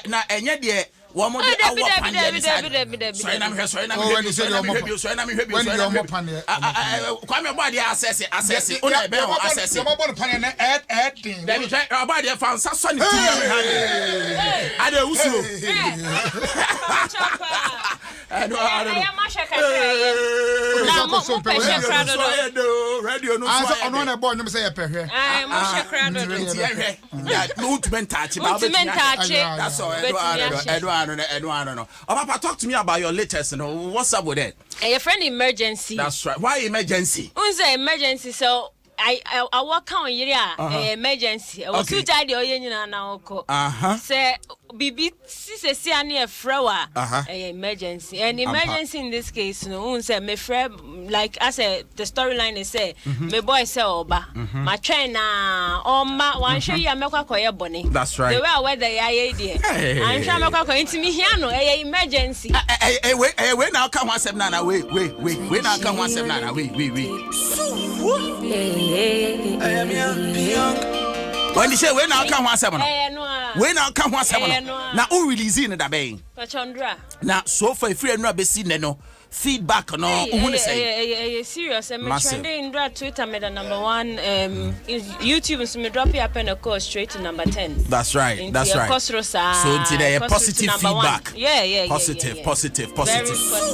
na enye de wo mo de awo pan de so na me so na me kwame bo de access una be on access mo bo pan na thing dem try about the fan so ni ti me ade usuro I don't radio no so ono na bo nyum say ye pehwe mo shekra do no to touch that's all no Papa, talk to me about your latest what's up with it your friend emergency that's right why emergency unse emergency so I work on emergency. I was too tired of you na oko. Say bibi si ani a frawa emergency. And emergency in this case no say me friend like I said the storyline is say me boy say oba. My train na oma wan show you make kwakoye boni. That's right. The way weather ya dey. I'm sure make kwakoye intimi hia no emergency. Wait now come one step now wait now come one step now wait. When you say when now come one seven, when now come one seven, now who releasing that bay? Now so far free and not be seen no feedback no who say serious I'm trending in Twitter me the number 1 YouTube so me drop it up and go straight to number 10. That's right. So today a positive feedback. Yeah. Positive.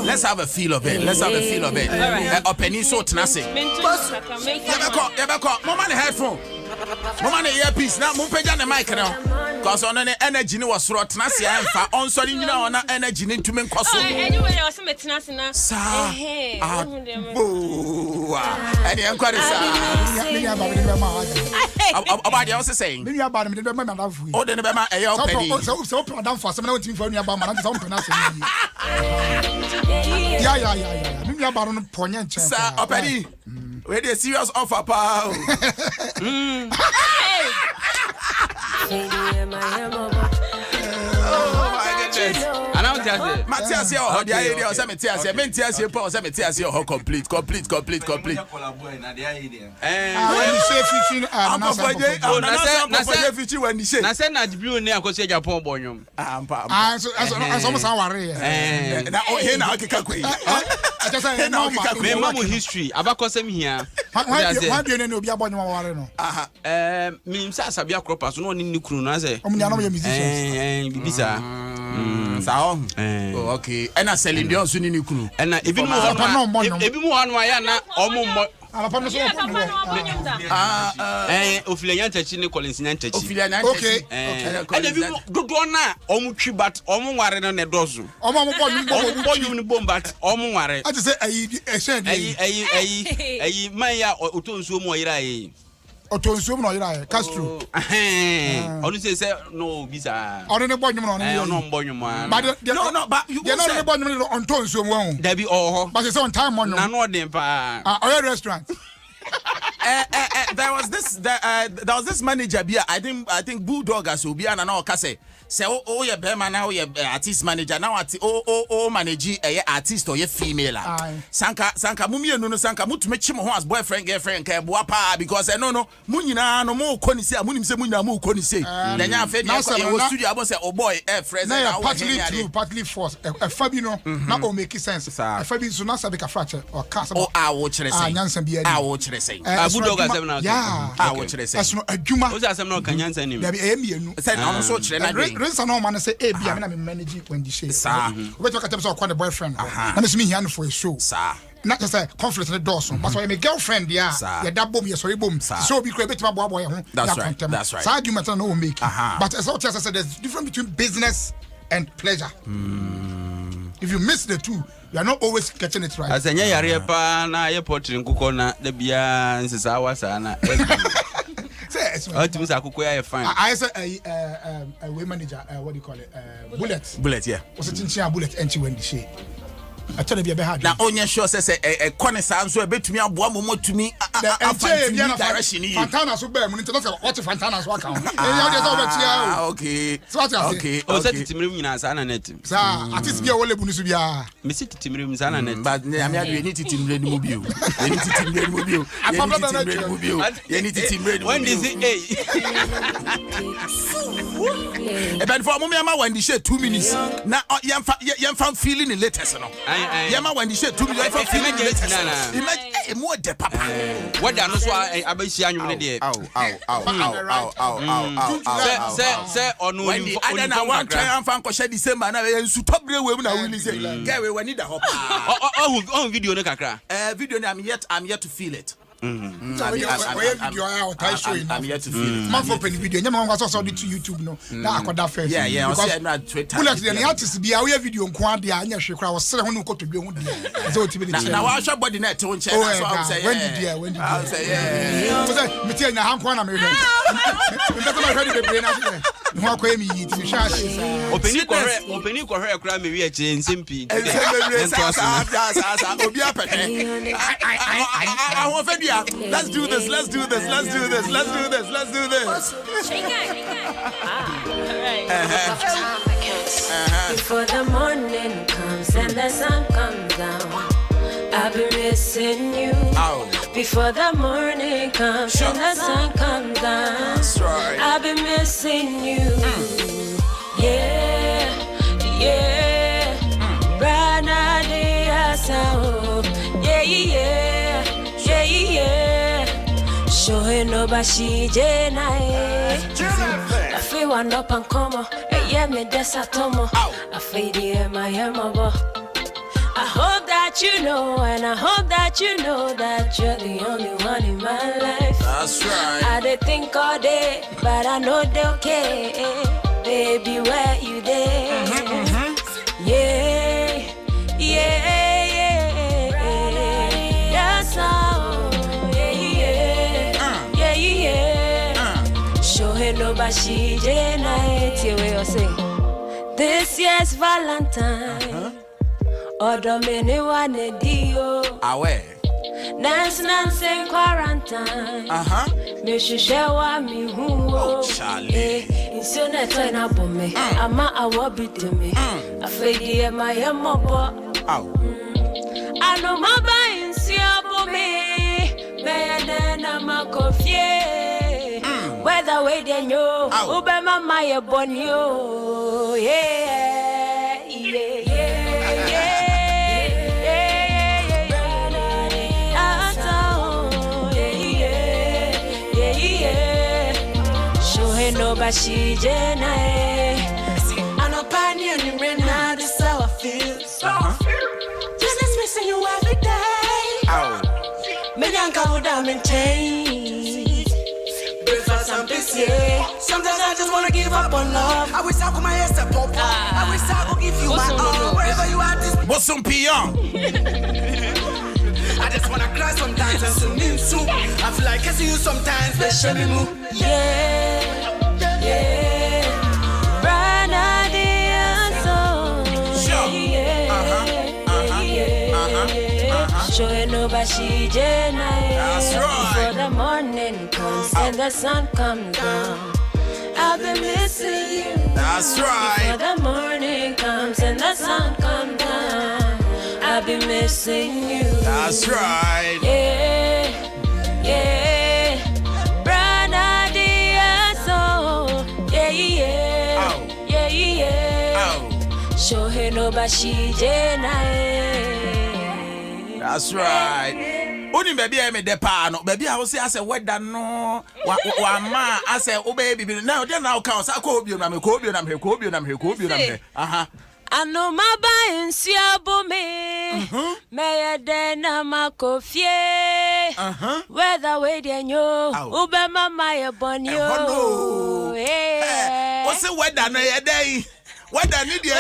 Let's have a feel of it. Open so tenase. Yeah, mama the headphone. Mama the earpiece now mo pega the mic now. Cause on the energy no was rot na se amfa on so ni na on energy ni ntumi nkoso. Anyway, I was me tenase na. And the inquiry about the also saying. Me about me be ma dafu. Oh, the be ma e yo pedi. So open down for some na won't for nu aba ma na some penance. Yeah. Me about no ponya nche. Sir, opedi. We dey serious offer pa. Matthias here or the idea or something Matthias here or something complete. When you say fishing when you say na say na blue ne akoso Japan bonyom as almost worry na o he na okeka kwe I just say na okeka me mamu history abakosem hia why be no obi abonyom worry no minim sa sabia kropa so no ni kunu na say omunya no musicians bibisa okay and I Celine Dion so ni kunu and ebi mu hanu aya na omo Ophelia Nyantachi ne Collins Nyantachi. Ophelia Nyantachi. Okay. And if you do na omutwi but omware no ne dozo. Ombo ni bombat omware. I just say ayi maya otonsuo mu oyira yi. Otonsuo mu oyira Castro. Onu say no bisa. Onu ne bonyum no. No bonyum. But you no ne bonyum no ontonsuo mu hu. There be oh. But it's on time on. Na no dem pa. Oyo restaurant. There was this manager bia I think Bulldog as obi ana na okase say oh ye be man now ye artist manager now manage artist or ye female sanka mumienu no sanka mutume chimo ho as boyfriend girlfriend ka boa pa because no mu nyina no mu koni se amunim se mu nyina mu koni se na nya afa dia e studio abo say oh boy friends na partly force fabi no na o make sense fabi so na sabe ka fracture or cast wo kire say nyansa bia wo kire say Bulldog asem na wo kire say aso adwuma o asem na kanyansa ni na be emienu say na so kire na Rinsa no man say e bia me na me manage when the show we talk about so call the boyfriend na me me here for a show not just a conflict in the door so but my girlfriend ya that bomb ya sorry bomb so be create better boy that's right so argument no make but as I said there's difference between business and pleasure. If you miss the two, you are not always catching it right. As anya yare pa na airport nkuko na da bia nsesa wasa na ultimate akoko ya fine. I say a way manager what do you call it bullet yeah. Was it chinchia bullet and when the shade I tell you be hard. Now onye sure say kone sa nso ebetumi aboa momotumi direction here. Fantana so bear money to what Fantana so account. Okay. So what okay. O set timrim nyina sa na net. Sir, artist bia wole bunu so bia. Me sit timrim sa na net. But me adu any timre ni mu bio. Any timre ni mu bio. Any timre ni mu bio. When is it? But for me ama when the share 2 minutes. Na yemfa feeling the latest no. Yema when the share 2 minutes yemfa feeling the latest. Imagine more de papa. What da no so abasi anwum ne de. Say onu when the other na one try and fan share the same man na ensu tobre we na we say guy we need the hope. Oh video no kakra. Video I'm yet to feel it. I'm yet to feel it. Man for penny video. Nyama ngwa so to YouTube no. Na akoda first. Yeah, I see na Twitter. Bullet the artist bia we video nko ade anya hwe kra wo sere ho no kotodwe ho de. So tibi ni. Na wa hwa body net won check so I say. When did you? I say yeah. So say me tie na hanko na me hwe. Me beto na hwe de bebre na se. Ho akwa mi yi ti hwa ase. Openi ko hwe kra me wi ache nsempi. Sa obi apete. I want to let's do this. Before the morning comes and the sun comes down, I've been missing you. Before the morning comes and the sun comes down, I've been missing you. Yeah. Brana de asao. Yeah. Showing no bashi jenai. I feel one up and come. Yeah, me desatomo. I feel the my yamabo. I hope that you know, and I hope that you know that you're the only one in my life. That's right. I did think all day, but I know they okay. Baby, where you there? Yeah. That's all. Show him no bashi night. Here we sing. This year's Valentine. Odo mene wane dio. Awe. Nance in quarantine. Me shishewa mi huo. Charlie. Insone toina bome. Ama awobi to me. Afegi my yamobo. I know my buying siabo me. Bayana makofie. Whether way they know. Ube mama ye bonyo. No bashi jenai. I'm a pioneer in right now. This how I feel. Just missing you every day. Me young girl down and change. Breakfast I'm busy. Sometimes I just wanna give up on love. I wish I could my ass up. I wish I could give you my all. Wherever you are, this. What's some pion? I just wanna cry sometimes and swim in soup. I feel like kissing you sometimes, but show me move. Yeah. Brana Show no bashi jenai. That's right. Before the morning comes and the sun comes down, I've been missing you. That's right. Before the morning comes and the sun comes down, I've been missing you. That's right. Yeah. Brana Show him no bashi jenai. That's right. Only baby I made the pano. Baby I will say I said what that no. Wa ma I said oh baby now then now counts. I could be on me. I know my buying siabo me. May then ma kofie. Whether way then yo. Ube mama ya bonyo. What's the weather no day? What I need you.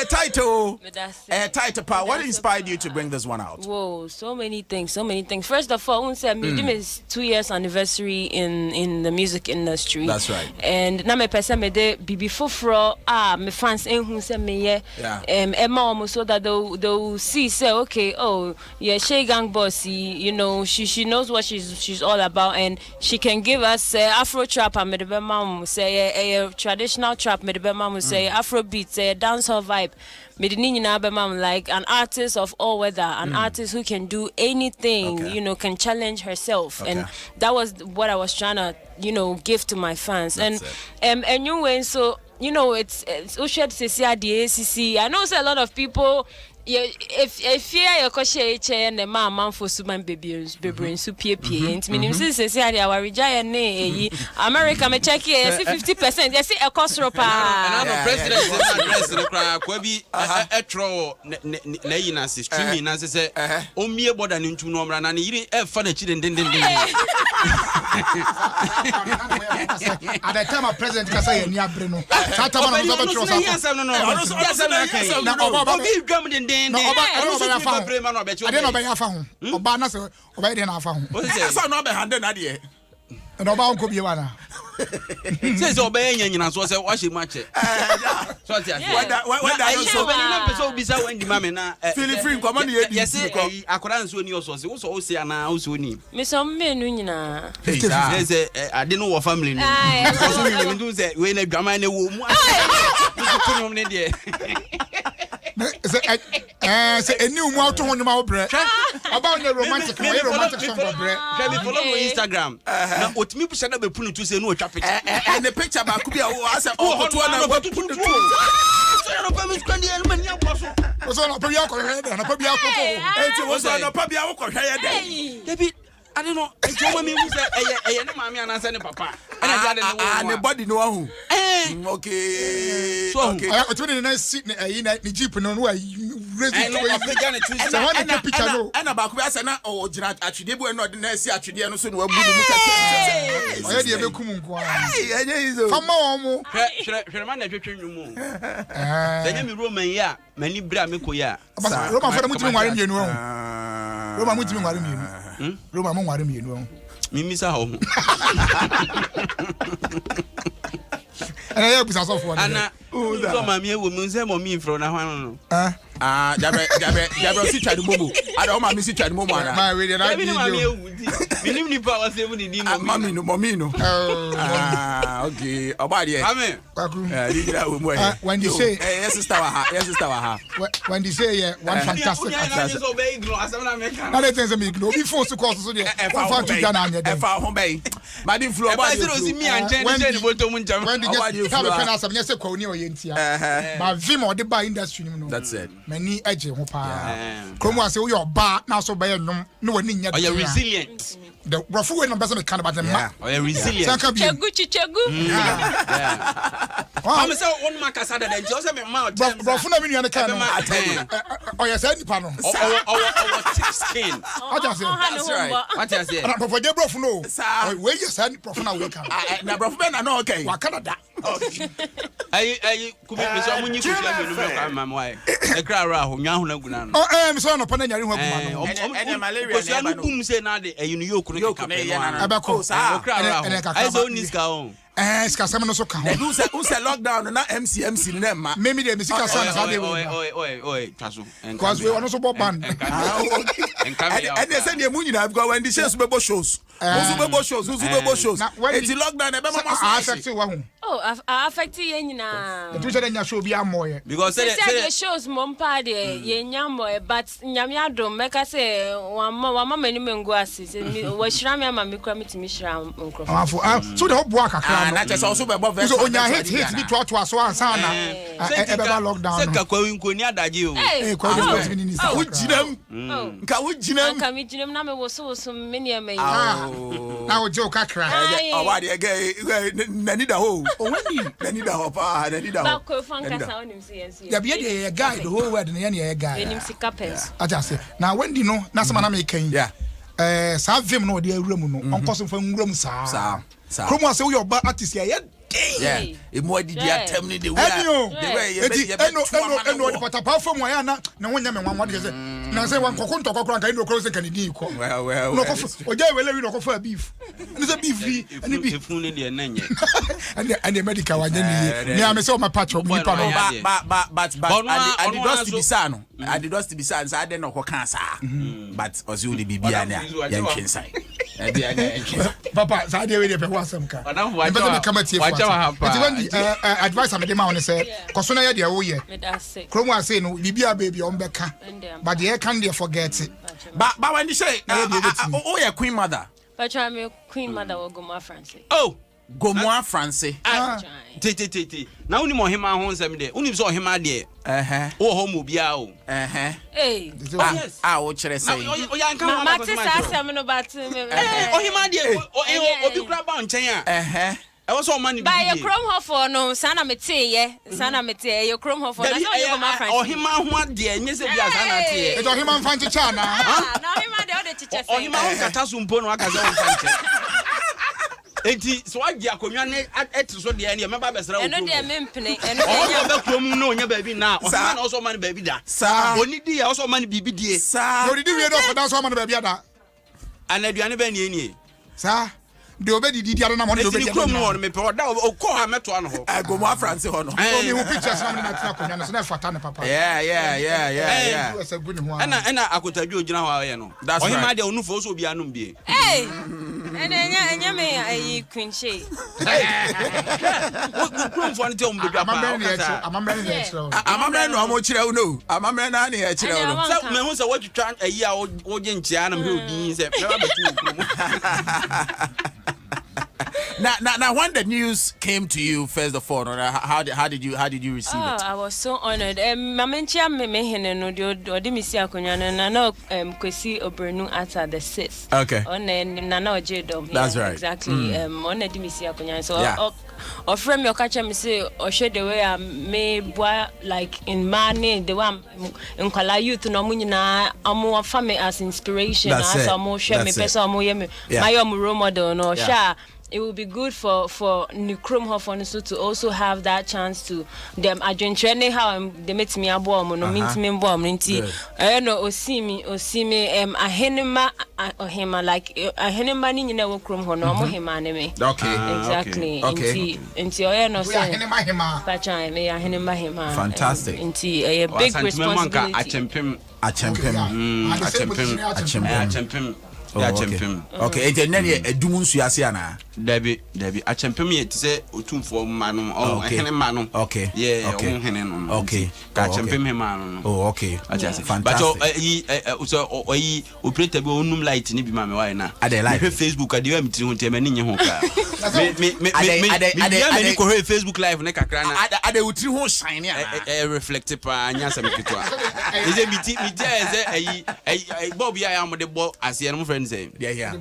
Title, what inspired you to bring this one out? Whoa, so many things. First of all, it's 2 years anniversary in the music industry. That's right. And now my person made the Bibi Fufro, my fans who send me Emma almost so that they'll see, say, okay, oh, yeah, Shay Gang Bossy, you know, she knows what she's all about, and she can give us Afro trap and medebe mom say a traditional trap medebe mom say Afro beat, say a dancehall vibe. Like an artist of all weather, an artist who can do anything, you know, can challenge herself, and that was what I was trying to, you know, give to my fans. That's and you went, so you know, it's Ushed CC at the ACC. I know a lot of people. If you crochet and the man for Suman babies, baby, and supie, and meaning, since I our giant America, may check here, 50%. Yes, a cost ropa. Another president address the crowd, Quabi, Etro, Nayinas, streaming, as I say, mere border into Norman, and you didn't have funny children. At the time of President Kasai and Yabrino, I don't know by your phone. Obana, so obey the phone. Yes, I'm not behind the idea. And Obama could be one. Says obeying and I was watching match. So I so bizarre when the mamma feel free, come on, yes, I could answer when you was also say, and I also need Miss Omenuna. I didn't know what family when a drama in a womb. Say a new mouth on my bread about the romantic song of bread. Can you follow me Instagram? Now, what me push up a put to say no traffic and the picture about Kubia who has a what to put the truth. I don't know. Anybody know who? Okay. So, I told you, I sit in a Jeep and no way. And about Kuasana or Janat actually, we're not the next actually, and soon we'll be Mimisa home. And I have some for Anna. Oh, mammy, woman, say, mommy from now. Jabra sit at the Momo. I don't want to at Momo. My way, and I mean, power saving in Momino. Okay, about it. When you say, yes, when you say, one fantastic before to cause so Madam Flo, when you have a pen as a message, but Vim or the bar industry. That's it. Many edge hopa. Come on, say your bar now so by no one in your resilient. The rough way number some kind about them. Or resilient. Chegu. I'm so one Macasada and Joseph Mount. Rafuna in the can. Oh, yes, any panel. Or thick skin. That's right. What I say? For the Brofno, where you send Profana Wickham. Now, Brofman, I know, okay. What Canada? I could be so when you could let my wife. The crowd, Yahunagunan. Oh, I am son of Panania. And malaria, say now, you know, I saw this guy. Scasamano so count. Who's a lockdown and not MCMC them? Maybe the music sounds Tasso. Because we are also band. And they send you money. I've got when the shows bebo shows. Who's shows. It's lockdown. Oh, I affect you na. The teacher then show be a more. Because the shows mompa de yenyamo, but nyamiado make us say one many menguasis. Was Shramia Mamikra to Mishram. So the whole work. Not just also above so on your hit me to us one sana lockdown. Kawujinem Name was so many a now joke I cry. Oh, why the gay Nanida ho? Nanida Hopa, Nanida. There be a guy the whole word in any guy. I just say now when do you know Nasamana making? Yeah. Some film no dear room, no, on costing from room, sir. Come on, say your bad artist here. Yeah. Emu di atem ni the way. Eno the patapa from why na wonya me nwanwa de say. Na say wan kokon to kokon kan no cross kan di ko. Well. No kofu. Oja wele wi no kofu beef. Ni say beef fi. Ani beef. Efun ni de nanye. And medical wanya ni. Ni am say o ma patch o nipa no. But I did not to be san. I did not to be san. I did not ko kan sa. But ozu the bibia na yankin sai. Papa, so dey we dey pe wasam ka. Advice am dey ma on say, koso na ye dey wo ye. Kromo ase no bibia baby on beka. But dey can dey forget it. But when you say oh your queen mother. But I'm a queen mother or Goma Francis. Oh, Goma Francis. T. Now uni mo hima ho nsem de. Uni so hima de. Oh homo bia o. Hey. O chere say. O ya nka ho. Mate sa asem no bat me. O hima de. Obi kura ba nchen a. I was all money. By your chrome hofo no sana mete ye. Sana mete your chrome hofo. Na so you Goma Francis. O hima ho de nye se bia sana te. E do hima mfa nchicha na. Na hima de o de chiche say. O hima ho kata so mpo no aka se o mfa nche. Enti so agi akonwa ne eti so de ne meba besra wo. Eno de mempene. Eno de be krom no nya baabi na. O ma na so man baabi da. Oni di ya so man bibi die. No di we do for da so man baabi da. Anaduane ba ne enie. Sa de obedi di ara na mo de obedi. Eti krom no me pe oda o ko ha meto ano ho. Goma Francis ho no. O mi hu pictures na me na tina konya no so na fata ne papa. Yeah. Ena akotadwo gina ho aye no. O hima de onufo so bia no mbie. Hey. Enya me ayi Queen Shay. Krom fo nte ombedwa pa. Amamre no amo kire wo no. Amamre na ne e kire wo no. Se me hu se wotwitwa ayi a woje ntia na me odin se me ba betu krom. Now, when the news came to you first of all, how did you receive it? I was so honored. Mamenchia me hene no odi misi akonya na no kwesi obrenu at the 6th. Okay. On na ojedom. That's right. Exactly. On edi misi akonya. So or friend me okacha me say or share the way I me boy like in money the one in kwala youth no mu nyina amo family as inspiration as amo share me person amo ye me my role model no sha. It would be good for Nikrom Hofonso to also have that chance to them adventure how they met me a bomb no meet me bomb nti no osimi ahenema ohema like ahenema ni nyina wo krom ho no mo hema ne me. Okay. Exactly. Nti no say ahenema hema. Pacha me ahenema hema. Fantastic. Nti a big responsibility. Achempem. Ya champion. Okay, ete nene edumu nsu ase ana. Dabi a champion ye tse otumfo manu o hene manu. Okay. Yeah, o hene no. Okay. Ka champion me manu. Oh, okay. Fantastic. But so operator bi onum light ni bi ma me why na. Me Facebook ade wa mitiri ho ntema ni nye ho ka. Me ko Facebook live ne kakra na. Ade utiri ho shine ana. Reflect pa anya sam kitwa. Eze miti eze ayi bob ya ya mo de bo ase no friend say. Yeah.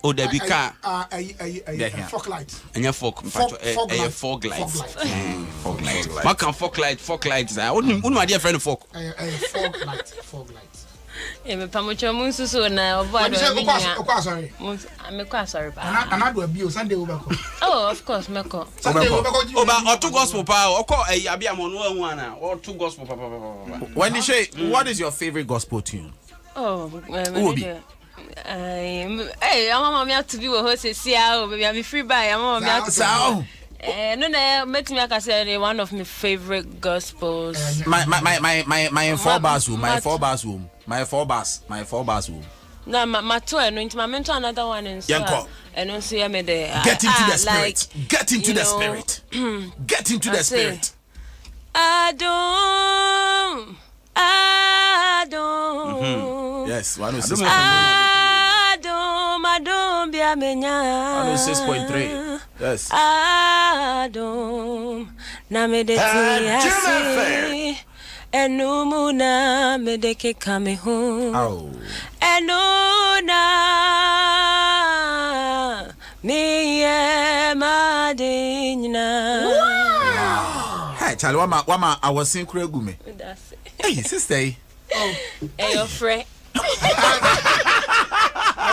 Oh, there be car. Fog light. And your fog light. Fog light. What can fog light? I wouldn't my dear friend fog. Fog light. Me pamocho munsu so na obo sorry. I'm sorry pa. And I do a bio Sunday ubeko. Oh, of course, meko. Sunday ubeko. Oh, but two gospel pa. Oko abiamo no one na. Or two gospel pa. When you say what is your favorite gospel tune? Oh, hey, I'm mama me to be with her say oh baby I'm free by I'm mama me to no met me aka say one of my favorite gospels my four bars room no my two no into my mentor another one and so and don't see me there get into the spirit get into the spirit Adom yes 106.3 bia menya 106.3 yes Adom na medeti asi enumu na medeke kame ho enuna miye madina hey Charlie wama I was saying kure gume hey sister oh hey your friend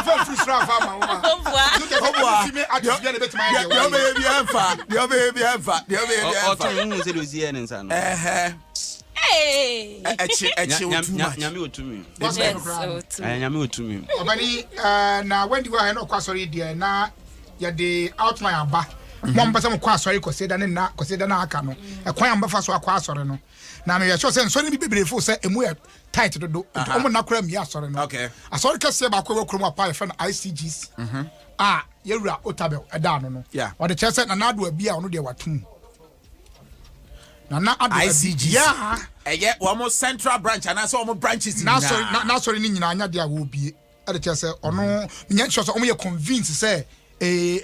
fa free strap ama wo. Obwa. Ti me adjust bia na bet my. Yo baby enfa. Yo baby enfa. Yo baby enfa. Oto mu se do zie ne nsa no. Hey. Echi otuma. Nyame otumi. Yes, Nyame otumi. Obani na when you are no kwasori dia na ya de outline aba. Mo mpasa mo kwasori koseda ne na koseda na aka no. Ekwan amba fa so akwasori no. Na me yɛhwɛ sɛ nsɔre ni bebree fo sɛ emu yɛ tight dodo ɔmo nakora mi asɔre no okay asɔre kɛseɛ baako wɔ kurom apa yɛfɛ no ICGs a yɛwura Otabel ɛda no no wɔde kyerɛ sɛ nana ado abi a ɔno deɛ watum nana ado ICGs ɛyɛ wɔn central branch anaasɛ wɔn branches na asɔre ni nyinaa anya deɛ wɔ bie ɛde kyerɛ sɛ ɔno nyɛ kyerɛ sɛ ɔmo yɛ convince sɛ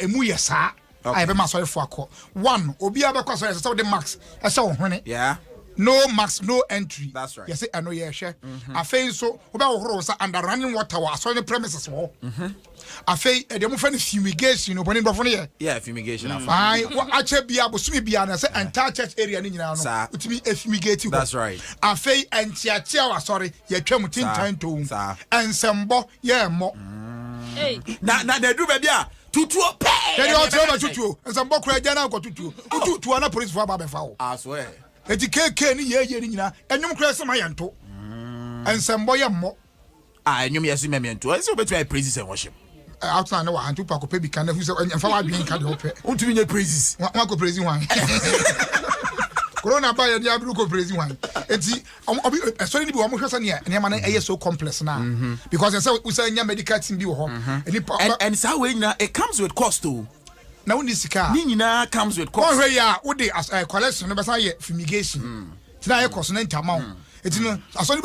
emu yɛ saa a yɛbɛma asɔre fo akɔ one obi a bɛkɔ asɔre sɛ sɛ wɔde max ɛhyɛ wɔn hwene no max no entry. That's right. Yes, I know yeah, share. Afei so about horse under running water was on the premises wall. Afei the mo friend fumigation no boni ndofo ne. Yeah, fumigation afa. Ai ache bia bosumi bia na say entire church area ni nyina no. Utimi fumigate. That's right. Afei entiatia wa sorry ye twam tintan to. Ensembo ye mo. Hey. Na do baby a tutuo pe. Dey o tro tutuo. Ensembo kura gya na ko tutuo. Tutuo na police for ba be fa wo. I swear. Eti keke ni ye ni nyina enyum kra se mayanto ensembo ye mo enyum yesu memento ese obetu praises and worship outside na wa hantu pa ko pe bi kan na fu se emfa wa dwen ka de ope untumi nye praises wa ko praise wan corona ba ye dia bi ko praise wan eti obi sorry ni bi wo mo hwesa ne ne ma na eye so complex na because say we say nya medical team bi wo ho and so we nyina it comes with cost too. Na woni sika ni nyina comes with cost. One way ya wo de collection no be say fumigation. Tina ye cost na ntama. Eti no asori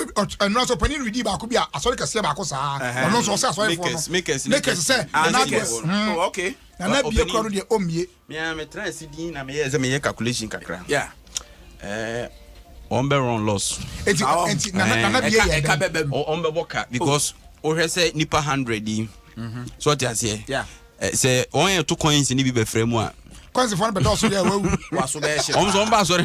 no so pani redi ba ko bi asori kase ba ko saa. Ono so say asori for no. Makers say oh okay. Na na bi ko no de omie. Me try see din na me ye me calculation kakra. Yeah. On be run loss. Eti na bi ye ka bebe. On be boka because o hwe say nipa 100 yi. So ti ase. Yeah. Say on ye to coins ni bi be frɛ mu a coins for be do so there wawu waso be hye on ba sorry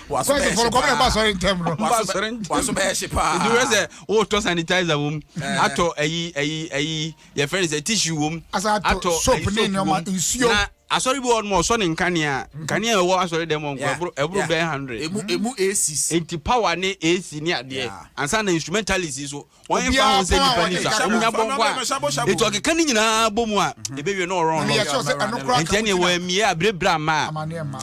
waso be for come ba sorry ntem no waso be hye pa do we say o to sanitizer wom ato ayi your friend say tissue wom ato soap ni no ma nsuo na asori bi won mo so ne nkania nkania wo asori dem on ebru be 100 emu acs enti power ne ac ni ade ansa na instrumentalist so won fa won say dependence omunya bonkwa eto ke kan nyina bomu a ebewie no run enti ne wo amie abrebra ma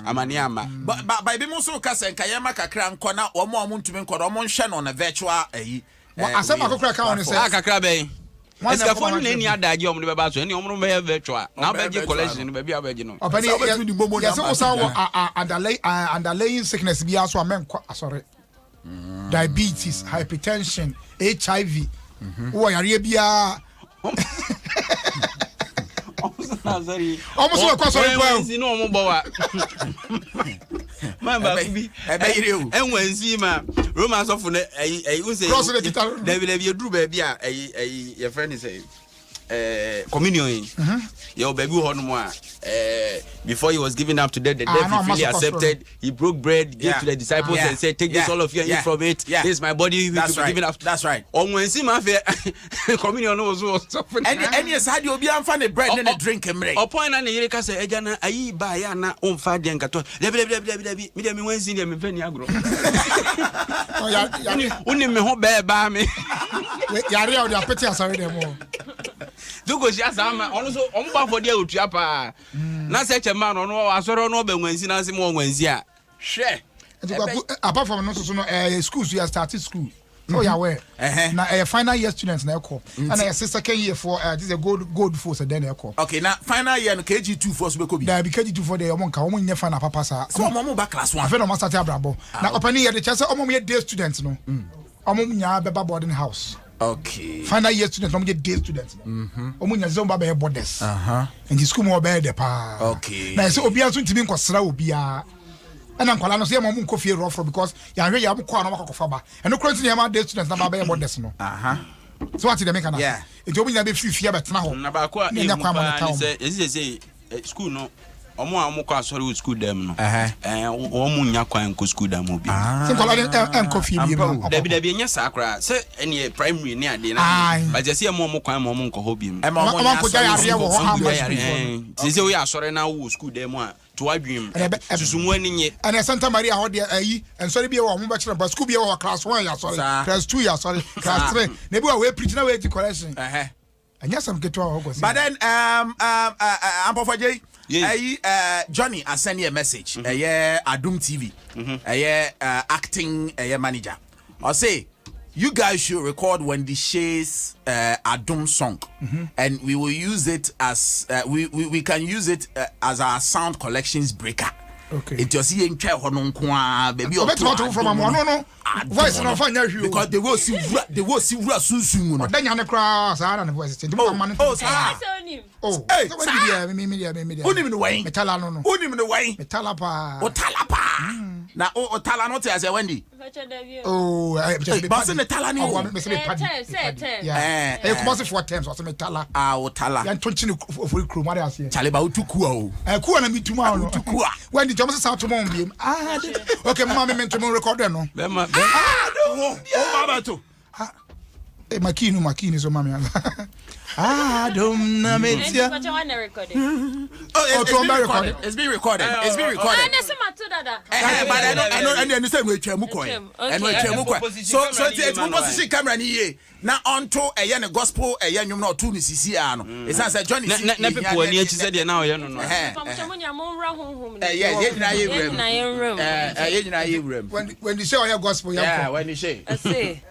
amane ama ba bi mo so ka se nka yema kakra nko na omo ntumi nko do omo nhwe no na virtual ayi asema kokra ka won say kakra be eska phone ne ni adaje omno be ba so ne omno be virtual na be je collection no be bia be je no obani yes o sa wo underlying sickness bi aso amen sorry diabetes hypertension HIV wo yare bia almost kwa sorry kwa si no mo bo wa man ba bi enwansi ma romance of ne un say David eduru ba bia your friend say communion your baby ho no mo a before he was giving up to death the death he fully accepted he broke bread gave to the disciples and said take this all of you and eat from it this is my body which is given up that's right onwansi ma fe communion no was suffering any is had you be am fan bread and drink emre upon na yere ka say eja na ayi ba ya na on fa de nkato lebi me dem wansi dem fa ni agro uni me ho be ba me yare o de apeti asare dem o dugo shi asama ono so on ba for dia otua pa na se chema no no asoro no ba nwansi na se mo nwansi a hwe apart from no so no schools you start school so you aware na final year students na eko and second year for this is a gold force then eko okay na final year no KG2 force be ko bi da bi KG2 for the omon ka omon nya final papa sa so omon ba class 1 afa no master abrabo na opani year the chance omon ye day students no omon nya beba boarding house. Okay. Final year students, I'm day students. Omunya zomba be borders. And the school mo be de pa. Okay. Na say obi aso ntimi nkosra obi a. Na nkwala no say mo mu nkofie rough because ya hwe ya mko na makofa ba. And no currently ya ma day students na ba be borders no. So what they make na. It omunya be fifia betena ho. Na ba ko a say school no omo amukọ asọrọ with school dem no omo nya kwan ko school dem obi se kola en coffee bi no dabi nya sakra se ene primary ni ade na ba je se mo kwan mo nko ho bi mo ko ja yare wo ha ma se we asọrọ na wo school dem a to adwim susumu ani nye ana Santa Maria ho de ayi ensori bi wo mo ba kire ba school bi wo class 1 ya sorry class 2 ya sorry class 3 na bi we preach na we di correction anya some get to go but then Ampofaje Johnny I send you a message Adum TV acting manager I say you guys should record Wendy Shay's Adum song and we will use it as we can use it as our sound collections breaker. Okay. It just see entwa ho no nko a baby o to from no voice no fa nya hwi because they will see wura sunsun mu no danya ne kra sa na ne voice ti mo man oh sa oh hey me unim no wai metala no unim no wai metala pa o tala pa na o tala no te as Wendy oh but se metala ni o me se me padi yeah come on for terms so metala o tala yan tonchi ne ofori kro ma de ase chale ba utuku o ku na mituma no utuku a Wendy Thomas sa to mo mbiem okay mama me to record no no baba to makini so mama Adum na metia it's being recorded but I know and say we twam ko and we twam ko so it's mo position camera ni ye na onto ne gospel nwum na otu ni sisi a no it say Johnny na people ani achi say de na oye no no when you say oye gospel yeah when you say I say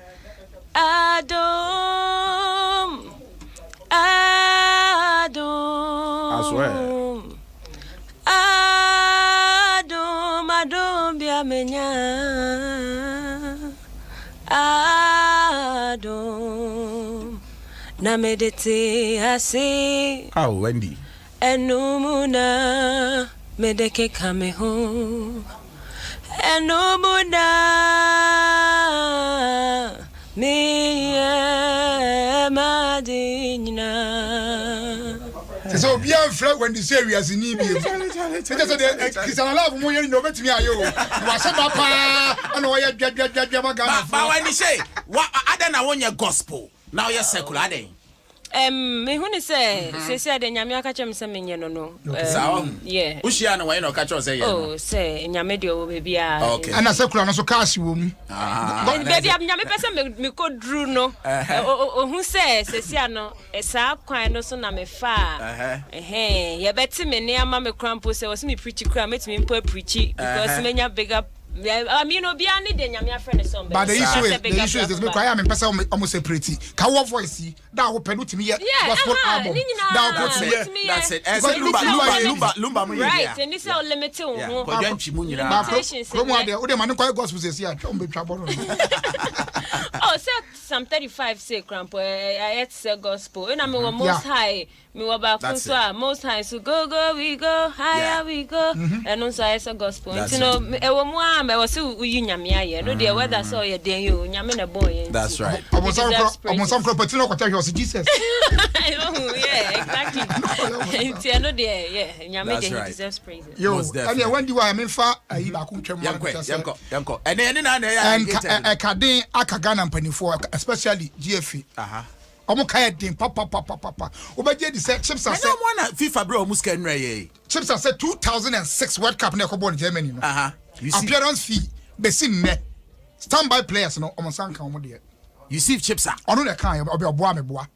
Adum I swear Adum bia menya Adum na medite ase how Wendy enumuna medeke kame ho enumuna me madina so bien frère when you say we as ni bi just say Christian love mo yen no betimi ayo wa se ba pa na wo ye dwa magana ba when you say what other na won gospel now you secular then me hu ni say de nyame aka chem se menye no yeah ushia na when no ka cho say ye oh say nyame de o be bia okay ana secular no so cash wo mu baby nyame pese me ko dru no hu say no esa kwan no so na me fa ye beti me ne ama me crampo say was me preach kra metimi mpo preach because menya bigger I mean, no, be any day, I'm your friend. But the issue is this because I am in person almost separate. Can what voice that will penalty me yet? Gospel album. That will put me. That's it. Lumba, right? And this is all limited. Oh, some 35 say crampo. I had say gospel. And I'm most high. Me wa ba so most high so go we go higher we go. And also I say gospel. You know, e wo mu am e was uyi nyame aye. No dey whether so ye den you nyame na boy. That's right. Some property no kwata he Jesus. Yeah, exactly. It's no dey yeah, nyame dey deserves praise. Yo, and when do I mean fa ayi ba ku twem yanko. And na ya kaden akaga na mpanifo especially GFA. Omo kaya din papa obaje di say chips are say no one FIFA bro muska nra ye chips are say 2006 World Cup na ko in Germany no appearance fee be sin ne standby players no omo sanka omo de you see chips are ono na kan obi oboa me boa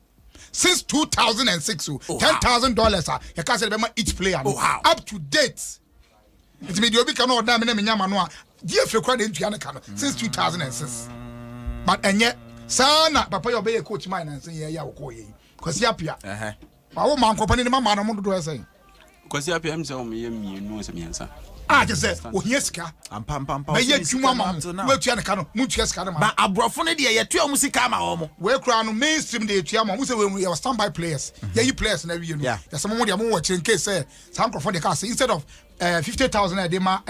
since 2006 $10,000 you can say be each player up to date it me di obi kan order me na nyama no a GFA kwa de ntua na kan since 2006 but enye sana papa yo be coach mine and say ya wo ye kwasi apia wo man kompani ni mama no mo do say kwasi apia am say o me ye mienu se miensa je say o hie sika pam be ye twuma ma we tua ne ka no mu tua sika no ma ba abrofo ne de ye tua mu sika ma wo mo we kura no mainstream de tua ma mu say we standby players ye players na we no ya say mo de mo wo chire nke say some crofo de ka say instead of 50,000 a day ma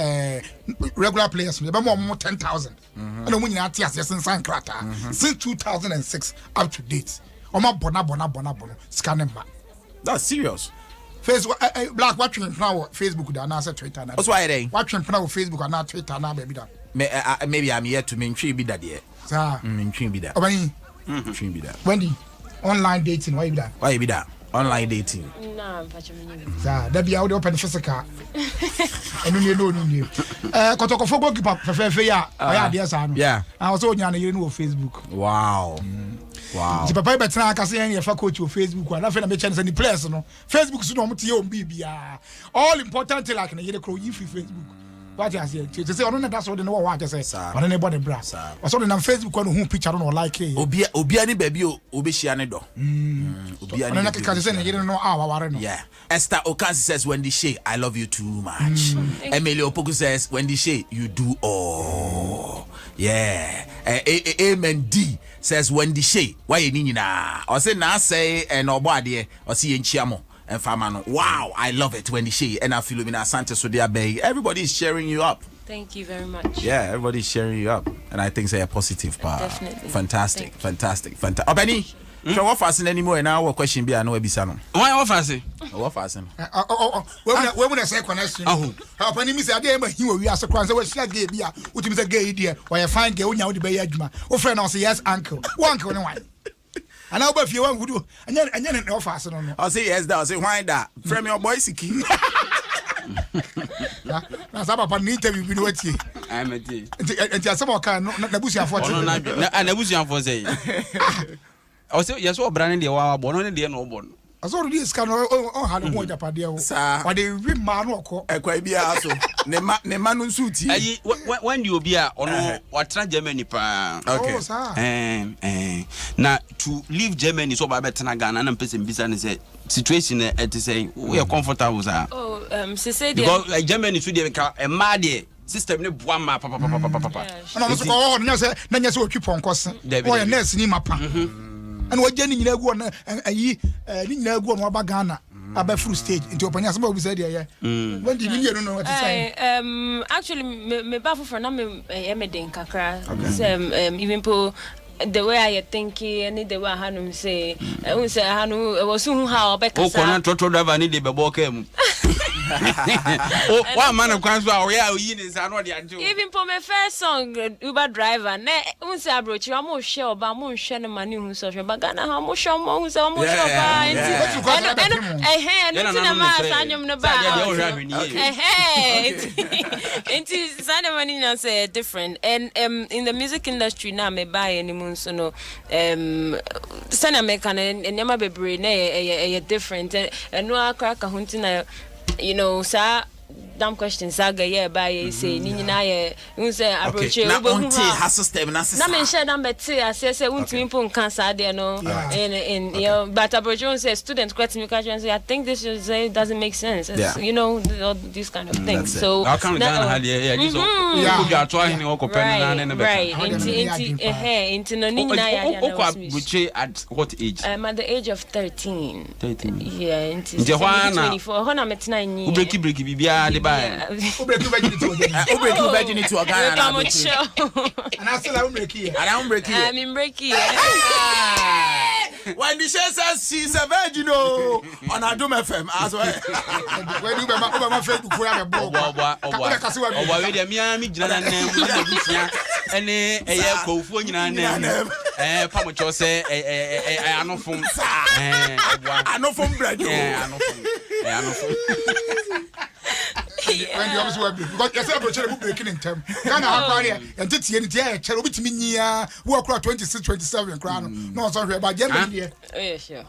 regular players be more 10,000 and mo nyina tia say sensan krata since 2006 up to date o ma bona scanning ma that's serious Facebook black watching now Facebook da na say Twitter na. What's why they? Watching now Facebook na Twitter na baby da. Maybe I'm here to mean be that there. Sir. Be that. Obani. Be that. Wendy, online dating why be that? Why be that? Online dating. No, but you mean. Sir, that be out open physical. And you know you. Kotoko fogo gipa fefe ya. Oya dia sa no. Yeah. I also nya na you Facebook. Wow. Wow. The papa better na kase yan fa coach on Facebook and after na me chance any place no. Facebook so no mti o bibia. All important like na yede kro yi free Facebook. What you say? You say ono na that's what no what you say. Ono na body bra. So na Facebook no hu picture no like e. Obia ni baby obi hia ne do. Obia ni. Ono na ka say na yede no aware no. Yeah. Esther Okansi says Wendy Shay, I love you too much. Emily Opoku says Wendy Shay, you do all. Yeah. Amen D says Wendy Shay, why you need na? I say na say and obade or see enchiamo and famano. Wow, I love it Wendy Shay and Philomena Santos so they bay. Everybody is sharing you up. Thank you very much. Yeah, everybody's sharing you up and I think say a positive part. Definitely. Fantastic. Obani, so what fasten anymore and our question be I know ebisa no. Why what fasten? What fasten? We when say connection. Obani mi say ade ma hi we ase kwan say we share gay bia. Utimi say gay dia. Or fine girl nya wo de be adwuma. Wo friend na say yes uncle. One uncle ne why? And now if you want to do and then no fasten no. I say yes that I say why that? From your boy Siki. Na sa papa ni interview bi no ati. I'm a day. Enti asema kan na busuafo Ono na busuafo say. I say yes what brand dey wa bo no ne dey no bo no. Aso di scan on ha no mo japade o. Wa dey wi ma no ko. Ekwa bia so. Ne ma no nsuti. Ayi when you obi a ono watra Germany pa. Okay. Na to leave Germany so ba betena Ghana na person bisa ne say situation e te say we are comfortable sir. Oh, se say because Germany so dey ka e ma dey system ne boa ma papa. Na so ko no say na nya say otwi ponkos. O ya nurse ni mapa. And what Jenny Nago ayi ni Nago no ba Ghana aba full stage into opanya some of said there when did you know what to say actually me ba for na me den kakra even po the way I thinking and the way Hanum say we say Hanu was soon how be kasa o kono to driver ni de be bo ka mu oh one man kwan so we are yi ni say no de anjo even for my first song Uber driver na we say abrochi am o hwe oba mo hwe ne mani hu so hwe ba Ghana ha mo hwe mo say mo hwe oba enti na ma sanyum no ba enti sana mani na say different and in the music industry na me buy any so no sana American and nyama bebre na different and no akra hunti na you know sa damn question saga yeah by say ni na ye un say approach na onti ha system na na me share them better as say untimi pon cancer there no in you know but approach say student question me question say I think this is doesn't make sense you know all these kind of things so I can't Ghana had yeah this people got to hin o ko pen na right into no ni na ya at what age I'm at the age of 13 yeah into 24 ho na metena nyi break bibia Ubreku virginity to Ghana. And I still break here. I'm in break here. When the she says she's a virgin on Adum FM as well. When you my Facebook for a blog. We dey mi gina na busia ene eye kofu nyina na pamocho say anofom anofom bradio anofom when you always work because you say approach breaking in time Ghana aquaria and titi any tie chere obitimi nyia wo akura 26 27 kra no so hwe ba Germany there yeah sure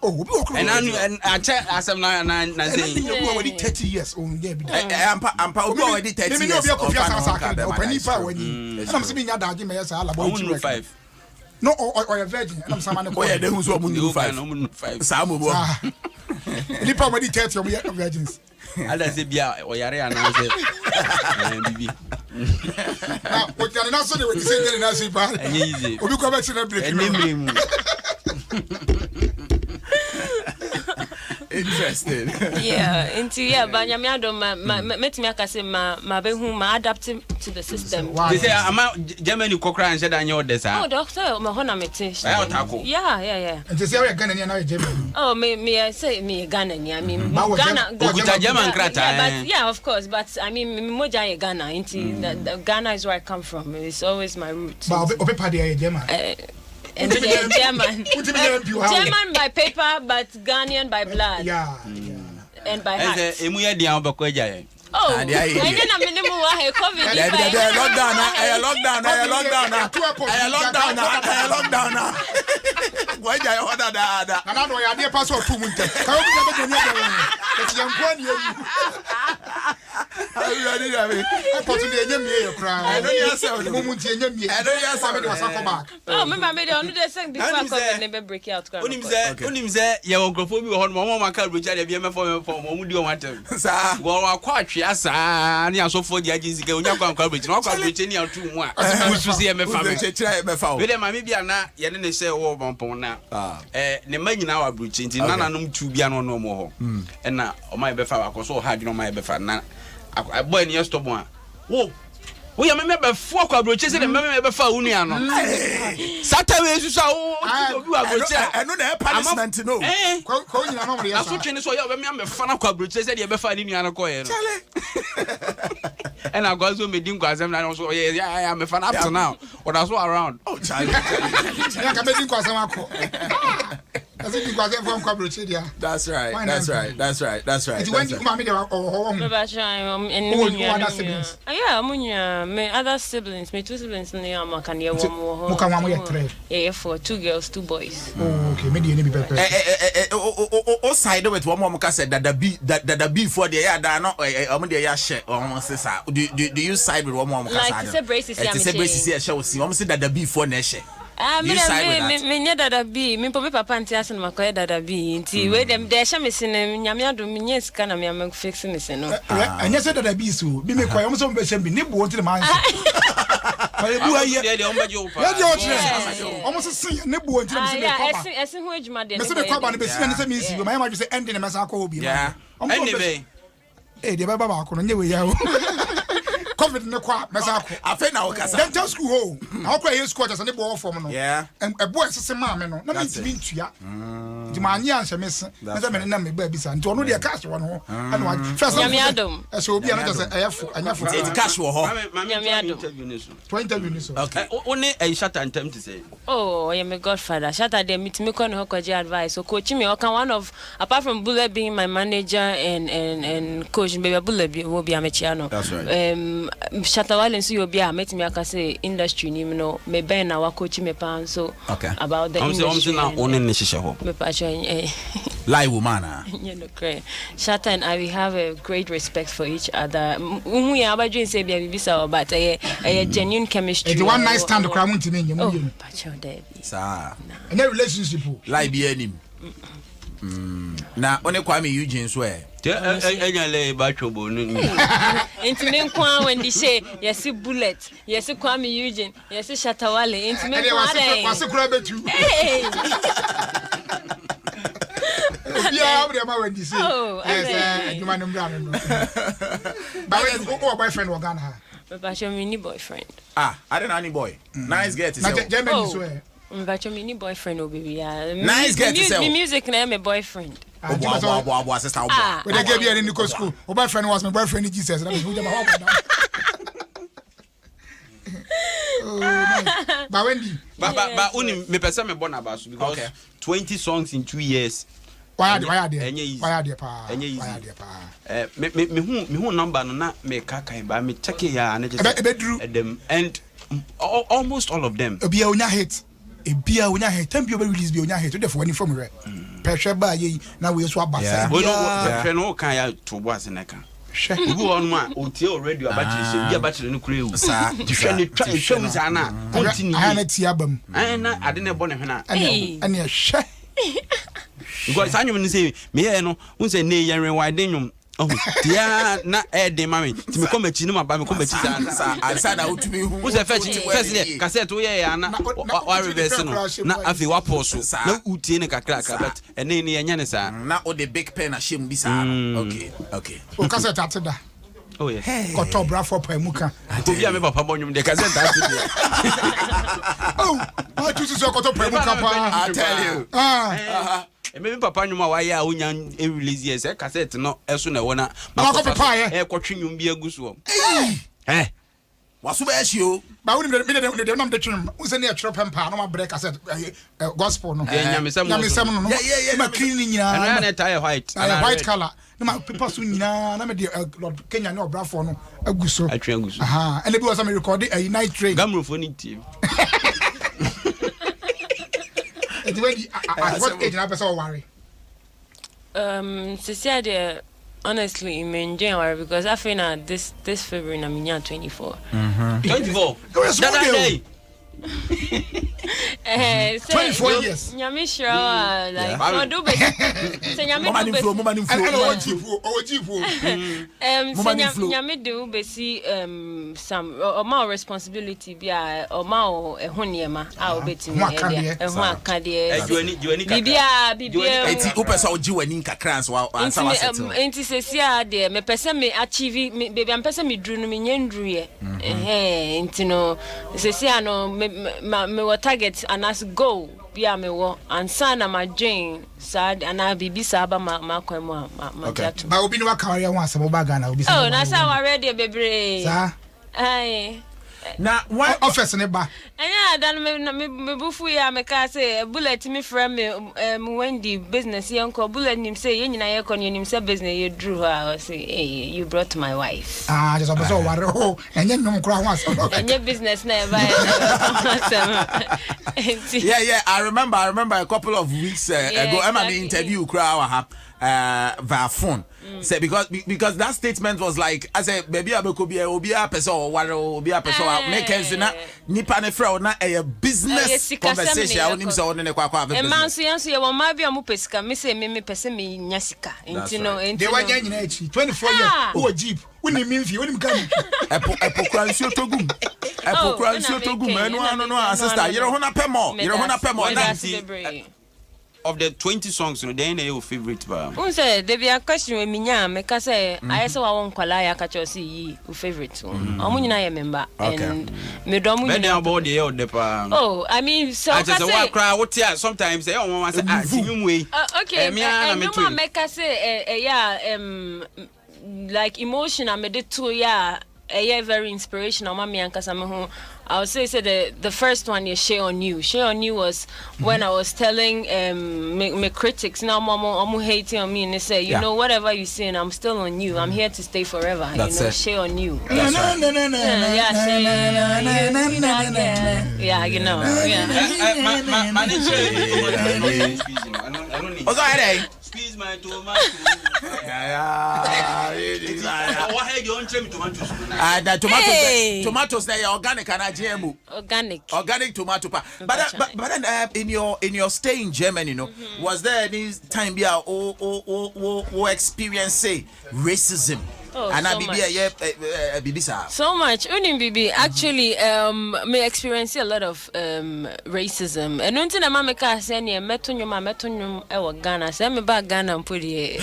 oh obi okura and I check asem na say you already 30 years on there be ampa obi already 30 years me obi akofia sansa opani pa wani and I'm saying nyada age me yes ala boy 5 no or a virgin and I'm saying oh yeah they who so mu 5 sa mo bo ni pa already 30 of virgins Ada say bia oyare ana say bibi na o tani na so de we say tani na so ba easy obi ko ba ti na break enimre mu Interesting. Yeah, into but nyamiado metimi aka say ma be hu ma adapt to the system. They say ama Germany kokra and said anyo de sa. Oh, doctor, me ho na meti. Yeah. And say we Ghana na Germany. Oh, me say me Ghana ni. I mean Ghana German krata. But yeah, of course, but I mean moja Ghana into Ghana is where I come from. It's always my roots. But opepa dey German. And German. German by paper, but Ghanaian by blood. Yeah. And by heart. Oh, and then I'm in the COVID. Lockdown. Why do you order that? I don't know. I need passport 2 months. Oh, remember I made the only thing before COVID never break out. Unim say you microphone be on mama can reach the BM for Mudi on water. Sir, go quite yes, and you so for the agency go down coverage. No coverage any 2 months. To see me family. With them, maybe I'm not yet in the say over Pompona. The man in our breach, none of them to be no more. And now, my befa was so hard on my befa. I boy in your stop one. Whoa. We are member 4 quadroches and member for Uniano. Saturday, you saw. I know the punishment to know. I'm fortunate so you remember fun of quadroches and you ever find in Yanaco. And I got so many dinkas and I also, yeah, I am a fan up to now. What I saw around. Oh, child. That's right. It's when you come here or my other siblings, my 2 siblings in the arm can hear 1 more. Yeah, 4, 2 girls, 2 boys. Oh, okay, maybe any better. Oh, side with one more said that the before the year that not a share almost do you side with one more? Like it's a braces, yeah, shall see almost that the before nation. Me dada bi me pobe papa nti ase no makoye dada bi nti we dem de hye me sene nyame ado me nya sika na me am fix me sene no anya se dada bi so bi me koye so be hye bi ne bo nti ma nse pare bu aye de o mbaje o pa ya de o tre almost see ne bo nti me se be kwa ba ese ho adwuma de me se be kwa ba ne be se ne se me si ma ma ju se ending me sa kwa obi yeah end be de ba ba ko no nye we ya o COVID ne kwa mesako afa na okasa dental school ho na okwa ye school just ne bo form no yeah e boy sese ma me no na me timi ntua di ma anya anse mese me se me na me ba bisa nti ono de cash wo no ana wa first nyame adom e so obi ana just ayafo anyafo it cash wo ho nyame adom 20 minutes okay only a shot and time to say oh I am my godfather shut at them me kon ho kwaji advice so coach me one of apart from Bullet being my manager and coach baby Bullet will be amateur no that's right Shatawale nso yo bia metimi aka say industry ni no me ben na wakochi me pan so about the industry na one ne hihye ho me pa lie woman you know great Shata and I we have a great respect for each other hu ya abadwen say bia bibisa but genuine chemistry the one night stand kra mu ntimi nyem you pa David sa any relationship lie bi anim na one Kwame Eugene so enya le ba chobo no enti me kwa when di say yes Bullet yes Kwame Eugene yes Shatawale enti me kwa dey wase kura betu yeah abri ma when di say yes you man mbra no but when boyfriend wa Ghana but show me ni boyfriend I don't know any boy nice girl to say Germany so but show me ni boyfriend o baby nice girl to say me music na my boyfriend Boy, sister. When they gave me in the school, my boyfriend was my boyfriend in Jesus. But Wendy, but only me person me born about because 20 songs in 2 years. Why are they? Me who number no na me kaka ba me check ya na just them and almost all of them. Obi onya hit. Ebia onya hit. Tempo be release be onya hit. Dey for one from re. Pressure ba ye na we so abasa. We no no kan ya to boss na kan. Ugu on ma o tie already abatiri se bi abatiri no kure wu. Sa hwe ni twam sa na. Continue. I na tie abam. Na ade na bo ne hwe Ane hwe. Because anyum ni say me here no un say ne yen wide nyum Oh, dear, na de mammy. To me come to my bammy, come to I said I would be who's a first cassette, or reverse. Not a few apostles, no utin a crack, but a name Yanisa. Now, the big pen, I shouldn't be sad. Okay. O cassette after that. Oh, yeah. Got top bra for Pemuka. I told you about Pabonium, the cassette. Oh, I choose to go to Pemuka. I tell you. Maybe Papa no why ya unyan e release yes e cassette no eso na wona ma ko papa e kwatwe nwum bi aguso waso ba ehio ba woni me nam de twem unse na e twero pempa no ma break cassette gospel no nyamesam no ma clean nyina na tie white color no ma people so nyina na me de Lord Kenya no brafo no aguso atwe aguso aha and be was me record a night train gamrofo ni team what age na person worry honestly I'm enjoying worry because I feel now this February I'm 24. 24 that day 24 years nyame sure like for do be say nyame nyame do be see some more responsibility bia or ma ehun niema a obetimi ehun akade bibia eti upesa oji wani kakra so ansa waseto enti sesia de me pese me achieve baby am pese me dru no me nyandru ye enti no sesia no me what target and as go bia me wo ansa na ma dream sad and I bibi saba ma kwemu ma jatu ba obi no wa career wan asem ba Ghana obi sa oh na sa wa ready bebre sa ai na one office ne ba anya dan me bufu ya me ka say bullet me from me Wendy business yanko bullet nim say ye nyina ye kon nim say business ye drew her say hey you brought my wife just so worry oh anya nyom kura ho asem anya business na buy yeah I remember a couple of weeks ago Emma me interview kura wa via phone say because that statement was like I said baby abekobi obi a person or obi a person make sense na nipa ne fra na a business conversation onim say on ne kwa business man so yanso ye won ma bia mo pesika me say me pese me nya sika intino they wanya nyina echi 24 years o jeep woni mimfi woni mkan epokra nsi otogum no sister you know na pemo of the 20 songs no then your favorite ba who say there be a question we minya me ka say I say wa won kwala ya ka cho see yi favorite omo nyina ye member and me do omo nyina about the old pa oh I mean so I just wa cry what here sometimes say omo wan say tinyum we okay me ka say like emotion I made it to very inspirational mama yankasa me ho I would say the first one is Share on You was when I was telling my critics now mama hating on me and they say you know whatever you saying I'm still on you I'm here to stay forever that's you know it. Share on You yeah you know squeeze my tomato what had you on tomatoes tomatoes they are organic and GMO organic tomato but then in your stay in Germany you know was there any time you experience say racism and so Bibisa so much unim bibi actually me experience a lot of racism and until na me ka say na metonyum e wo Ghana say me ba Ghana mpodi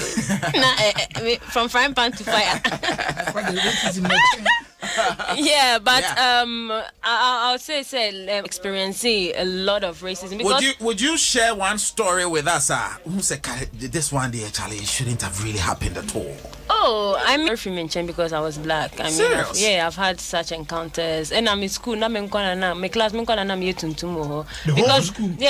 na from frying pan to fire yeah but I'll say experiencing a lot of racism because would you share one story with us who said this one day Charlie shouldn't have really happened at all? Oh, I'm very mentioned because I was black. I mean, I've had such encounters, and I'm in school. Now my class, me tuntum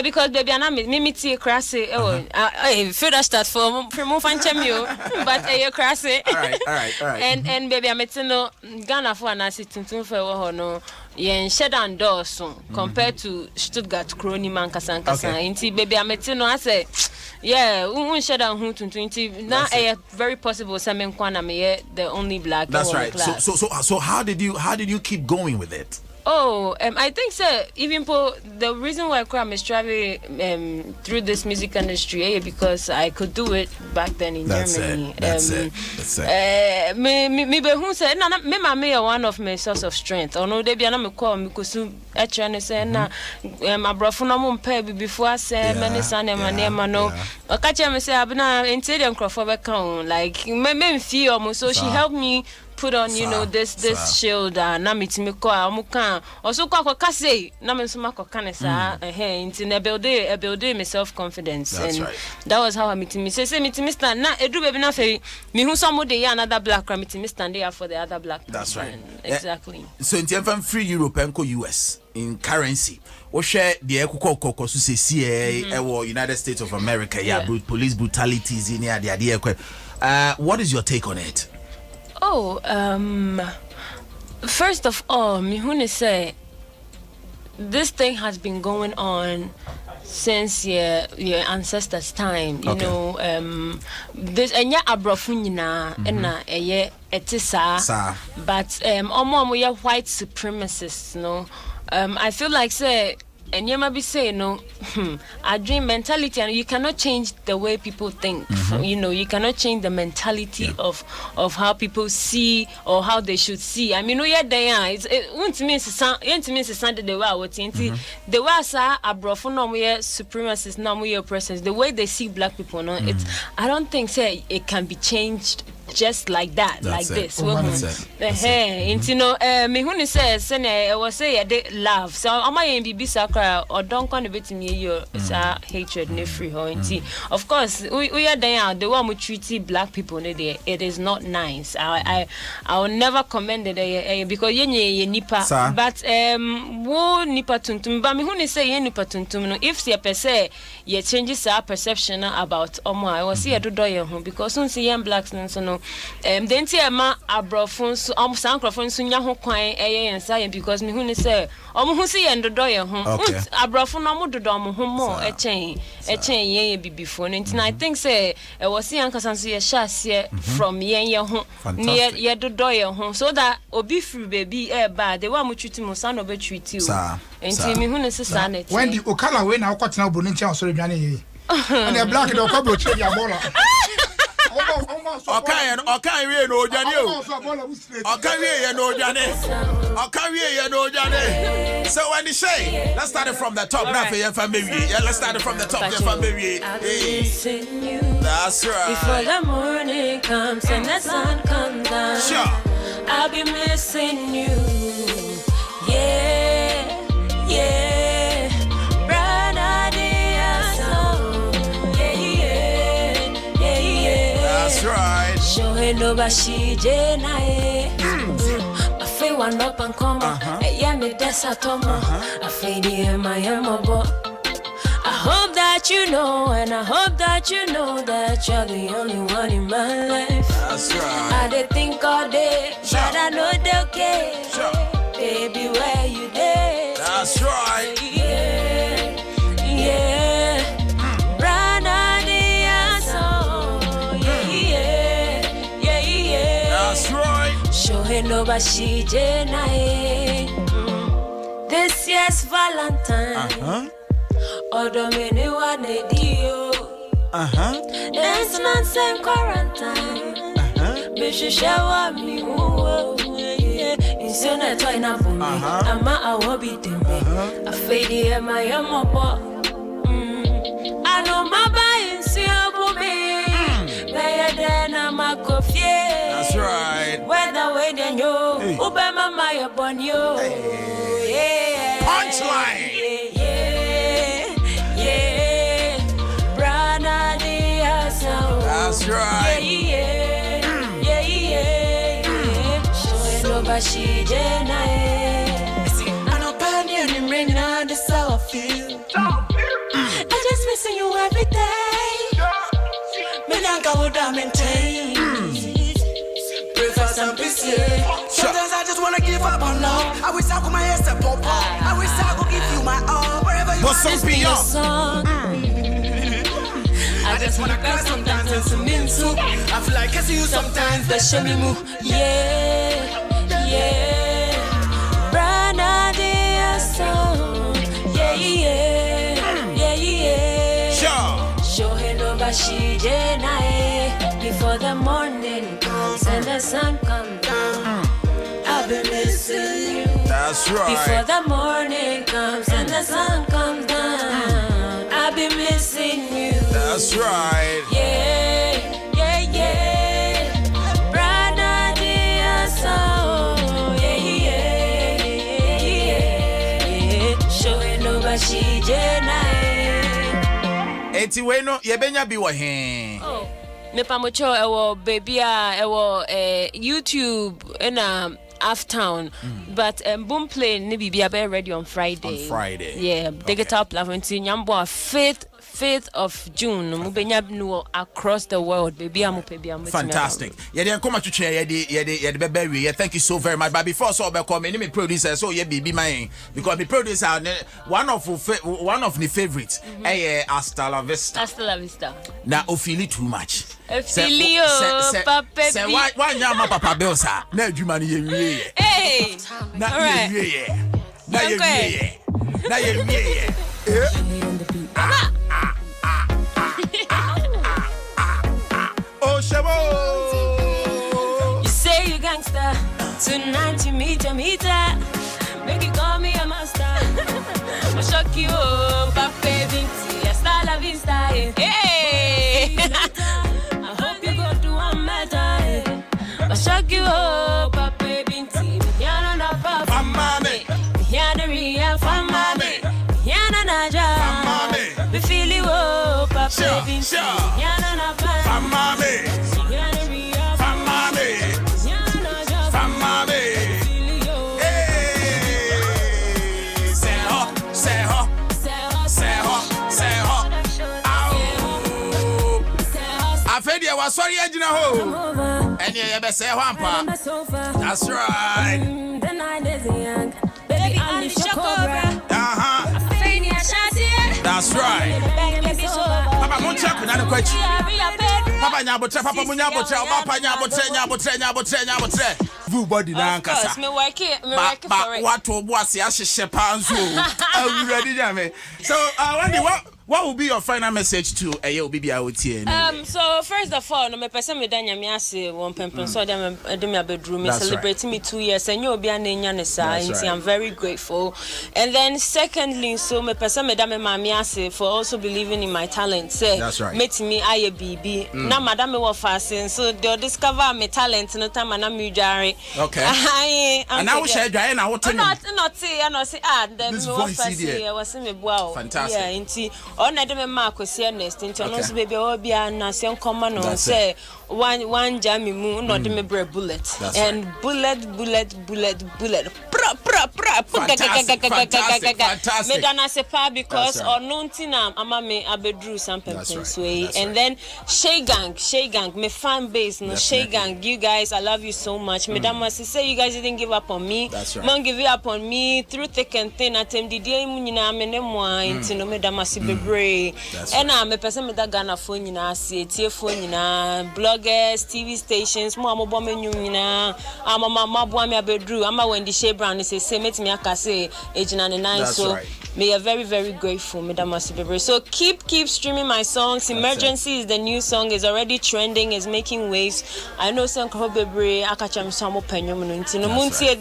because baby, I'm me crassy. Oh, I feel that start for move and chamio, but you crassy. All right. And baby, I'm no Ghana for an asset tuntum for no. Yen shed and doors compared to Stuttgart, Kroni, Mankasan, Inti, baby, I'm no. I say. Yeah, shed and who to now very possible the only black. That's right. So how did you keep going with it? Oh, I think so. Even the reason why I'm striving through this music industry, because I could do it back then in Germany. That's it. Me who said, "No, me are one of my source of strength." Or no, they be me call me because actually say na my brother no mo pay before I say many son my name no. I catch me say abna interior crofo count like me feel almost so she helped me put on this shield na mitimi ko amuka also kwa kase na me so makokane sa into build me self confidence. And right. That was how I mitimi say mitimi stand na edu baby na fe me hu some dey another black mitimi stand there for the other black. That's right. Exactly. So in terms free Europe and co US in currency we share the ekoko so say United States of America police brutalities in here the what is your take on it? Oh, first of all, me wanna say this thing has been going on since your ancestors' time. You know, this enya abrofunyina ena eye etisa, but omo ye white supremacists. No, I feel like say. And you might be saying, no, our dream mentality, and you cannot change the way people think. You know, you cannot change the mentality of how people see or how they should see. I mean, they are. It means Sunday the way I would think. The way I brought for no supremacists, no oppressors. The way they see black people, no, it's. I don't think say it can be changed. Just like that, that's like it. This. You know, me who says, "Sene, I was say they love." So I'm my baby sakra or don't come to bet me your hatred ne free ho. Of course, we are there. The one we treat black people, it is not nice. I will never commend it because ye nipa. But wo nipa tuntum. But me who say ye nipa tuntum. If ye per se ye changes our perception about omo, I was see do ye home because soon see young blacks no. Then ma abrofon so sankrofon so nya ho kwan ensa because me hu ni say hu see ye ndodo ye ho abrofon no mo dodo mo ho mo echen ye bibifo no ntina I think say e was see ankasa so ye shase from ye ho ye dodo ye ho so that obi free baby ba the one mo treat mo san obe treat you enti me hu ni say sanity when the okala we na kwatena obro ntia so dwane ye and the black the okabro che dia bola Okay, we no Johnny. Okay, no Johnny. So when you say, let's start it from the top. Now for your family. Yeah, let's start it from the top. Your family. That's right. Before the morning comes and the sun comes down. Sure. I'll be missing you. Yeah. That's right. Show no bashi jenae. I feel one up and come. Yeah, me desatomo. I feel the my amabo. I hope that you know, and I hope that you know that you're the only one in my life. That's right. I did think all day, but I know they'll care. Baby, where you there? That's right. Yeah. That's right. Show no bashi jenae. This year's Valentine. Odo mene wane dio. Dance nonsense quarantine. Bishu shawa mi uwo. Insona toy na bumi. Ama awobi tembe. Afedi ema yamobo. I know my buying bumi. Baya dena makofie. That's right. Whether way then yo, Ube mama ya born yo. Yeah. Punchline. Yeah. Brana dia so. That's right. Yeah. Show no bashi jenae. I know penny and you rain on the how I feel. I just missing you every day. Me nanka would I maintain. Sometimes I just wanna give up on love. I wish I could my ass up pop. I wish I could give you my all. Wherever you are. I just wanna cry sometimes and some minsu. I feel like kissing you sometimes, but show me move. Yeah. Brana the sun comes down. I've been missing you. That's right. Before the morning comes and the sun comes down, I've been missing you. That's right. Yeah, yeah, yeah. Brother, dear soul. Yeah, yeah, yeah. Showing over she Eti we no yebenya bi wo he. Oh. Me pamocho ewo baby ewo YouTube na Aftown, but Boomplay ni bibia be ready on Friday. Yeah, digital platform ti nyambo 5th of June. Mubenya no across the world. Baby amu pebi amu. Fantastic. Yeah, they come to share. Yeah, baby. Thank you so very much. But before so be come, me producer. So yeah, baby mine because me producer one of the favorites. Hasta la vista. Hasta la vista. Now, feel it too much. Filio, papa. Say why nyama papa Belsa? Na adwuma ye wie. Hey. Na ye wie. Na ye wie. Na ye wie. Oh Shabo. You say you gangster. Tonight you meet your meter. Make you call me a master. I'll shock you up, baby. Hasta la vista. Hey. I hope you go to one better. I'll shock you up, baby. Yana na papa. Famame. Yana ria famame. Yana na ja. Famame. We feel you up, baby. Sure. Yana na papa. Famame. Yana ria Famame. Yana na ja. Famame. Afedia was sorry agina ho. And you be say wampa. That's right. The night is young. Baby, I'm the Chocobra. That's right. Papa Munchak na kwachi. Papa nyabotre, Papa munyabotre, Papa nyabotre. Vu body na ankasa. Of course, me work it for it. What to boase ahyehyɛ panzo. Ready jame. So, what will be your final message to Obi Biaotie? So first of all, no me person me dan nyame ase won pempen so dem me abedru me celebrating me 2 years and you obi anenya ne sa nti I'm very grateful. And then secondly, so me person me dan me mami ase for also believing in my talent. Say metimi aye bibi na madam me wo fasting so they discover my talent no time na me dware. Okay. And now we share dware na what not say then me wo fasting was me boa. Fantastic. Yeah, nti on na dem ma akosi next nti ono so baby obi na se nkoma no say one jammy mu no de me bullet and bullet me dana se pa because ono ntina ama me abedru sampempen so and then Shay Gang me fan base no Shay Gang, you guys, I love you so much. Me dama say you guys didn't give up on me. Don't give up on me through thick and thin. Atem di dia mu nyina me ne moa nti no me dama se bebre and me person me da Ghana phone nyina se tie phone nyina bloggers, TV stations, mo amobɔ me nyu nyina amama bo am abedru ama Wendy Shea Brown say metimi aka say ejina ne nine so me are very, very grateful, Madam Masibebre. So keep streaming my songs. Emergency is the new song, is already trending, is making waves. I know some Bebre Akacham Samo Penyum.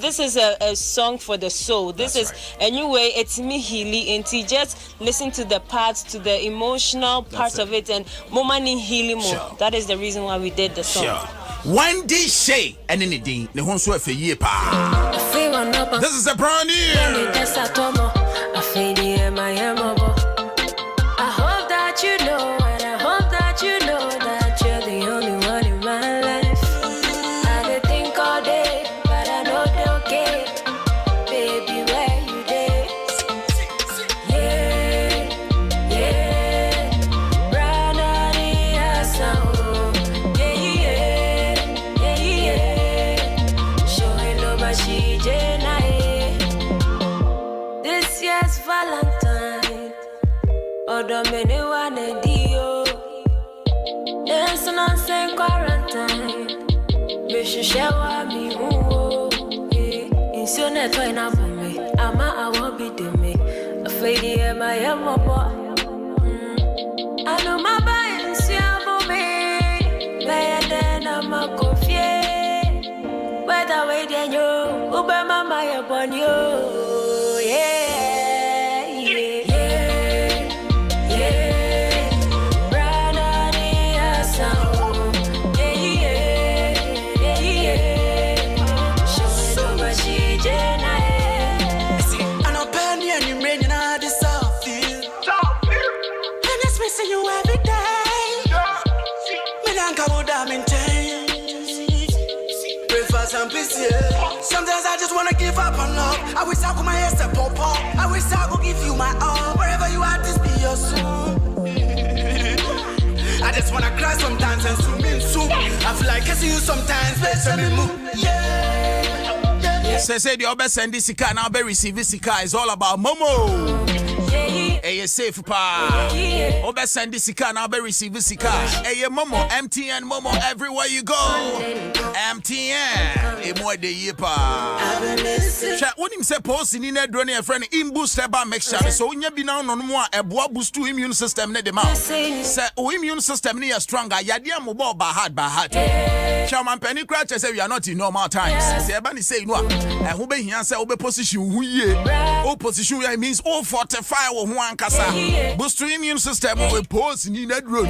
This is a song for the soul. This is a new way. It's me healing and just listen to the parts, to the emotional part of it, and momani healing more. That is the reason why we did the song. Wendy Shea and anything the home for year pa. This is a brand new. I hope that you know, and I hope that you know that you're the only one in my life. I did think all day, but I know they okay. Baby, where you dey? Yeah. Brother, yeah. Showing love, but she this year's Valentine. Odomene wane dio. There's no same quarantine. Mishishawa mi uwo. Insione to ina bome. Ama awo bi de me. Afedi e ma ye mobo. Anu maba insia bome. Baya de na makofie. then you, Uber Mama, you're born you. Sometimes I just wanna give up on love. I wish I could my ass to pop up. I wish I could give you my all. Wherever you are, this be your soul. I just wanna cry sometimes and swim in soup. I feel like kissing you sometimes, but let me move. Say the other send this car now be receive this car is all about Momo. Hey, safe pa. Obe send this car now be receive this car. Hey, Momo, MTN Momo everywhere you go. MTN. Hey, more the year pa. Chat when him say post in a drone a friend in boost eba mixture. So when you be now no more a boa boost to immune system ne the mouth. Say immune system ne stronger. Yadia mo ba hard. Chairman Penny Cratch say we are not in normal times. Say ebani say no. And who be here say obe position who ye. O position means 045 or 1 kasa. Boost to immune system we post in that road.